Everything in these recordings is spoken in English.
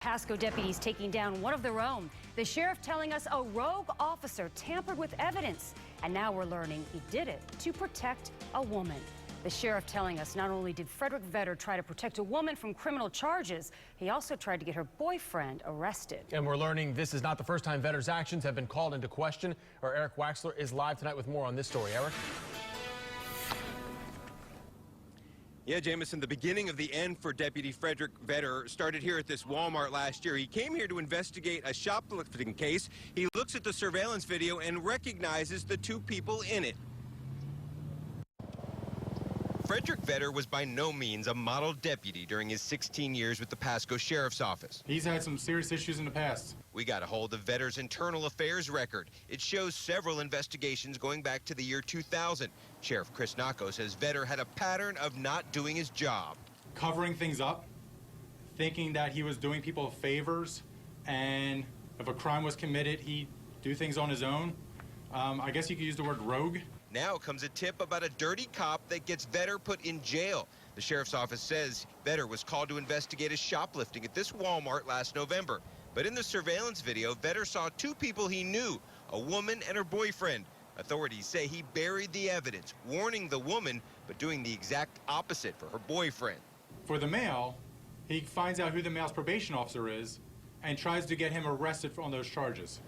Pasco deputies taking down one of their own. The sheriff telling us a rogue officer tampered with evidence. And now we're learning he did it to protect a woman. The sheriff telling us not only did Frederic Vetter try to protect a woman from criminal charges, he also tried to get her boyfriend arrested. And we're learning this is not the first time Vetter's actions have been called into question. Our Eric Waxler is live tonight with more on this story. Eric? Yeah, Jameson, the beginning of the end for Deputy Frederic Vetter started here at this Walmart last year. He came here to investigate a shoplifting case. He looks at the surveillance video and recognizes the two people in it. Frederic Vetter was by no means a model deputy during his 16 years with the Pasco Sheriff's Office. He's had some serious issues in the past. We got a hold of Vetter's internal affairs record. It shows several investigations going back to the year 2000. Sheriff Chris Nacco says Vetter had a pattern of not doing his job. Covering things up, thinking that he was doing people favors, and if a crime was committed, he'd do things on his own. I guess you could use the word rogue. Now comes a tip about a dirty cop that gets Vetter put in jail. The sheriff's office says Vetter was called to investigate a shoplifting at this Walmart last November. But in the surveillance video, Vetter saw two people he knew, a woman and her boyfriend. Authorities say he buried the evidence, warning the woman, but doing the exact opposite for her boyfriend. For the male, he finds out who the male's probation officer is and tries to get him arrested on those charges.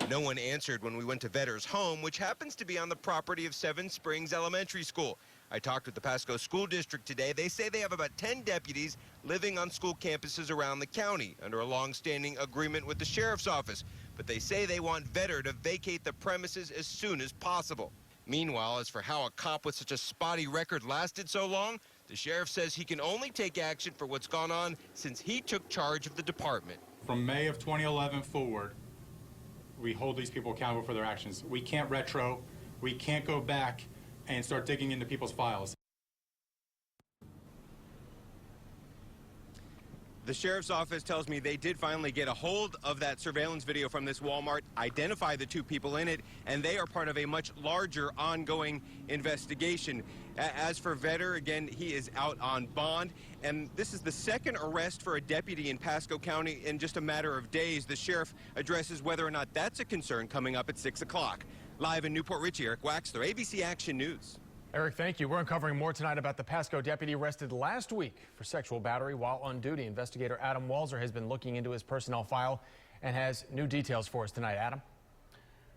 No one answered when we went to Vetter's home, which happens to be on the property of Seven Springs Elementary School. I talked with the Pasco School District today. They say they have about 10 deputies living on school campuses around the county under a long-standing agreement with the sheriff's office. But they say they want Vetter to vacate the premises as soon as possible. Meanwhile, as for how a cop with such a spotty record lasted so long, the sheriff says he can only take action for what's gone on since he took charge of the department. From May of 2011 forward, we hold these people accountable for their actions. We can't retro. We can't go back and start digging into people's files. The sheriff's office tells me they did finally get a hold of that surveillance video from this Walmart, identify the two people in it, and they are part of a much larger ongoing investigation. As for Vetter, again, he is out on bond, and this is the second arrest for a deputy in Pasco County in just a matter of days. The sheriff addresses whether or not that's a concern coming up at 6 o'clock. Live in Newport Richey, Eric Waxler, ABC Action News. Eric, thank you. We're uncovering more tonight about the Pasco deputy arrested last week for sexual battery while on duty. Investigator Adam Walzer has been looking into his personnel file and has new details for us tonight. Adam?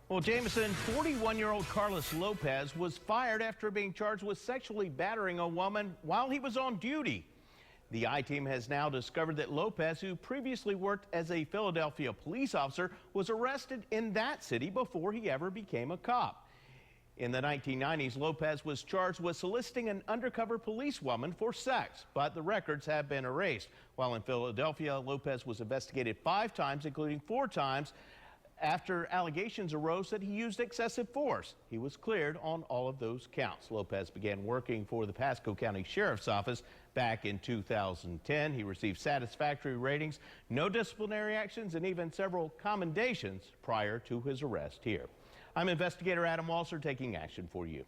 Well, Jameson, 41-year-old Carlos Lopez was fired after being charged with sexually battering a woman while he was on duty. The I-team has now discovered that Lopez, who previously worked as a Philadelphia police officer, was arrested in that city before he ever became a cop. In the 1990s, Lopez was charged with soliciting an undercover policewoman for sex, but the records have been erased. While in Philadelphia, Lopez was investigated 5 times, including 4 times, after allegations arose that he used excessive force. He was cleared on all of those counts. Lopez began working for the Pasco County Sheriff's Office back in 2010. He received satisfactory ratings, no disciplinary actions, and even several commendations prior to his arrest here. I'm investigator Adam Walzer taking action for you.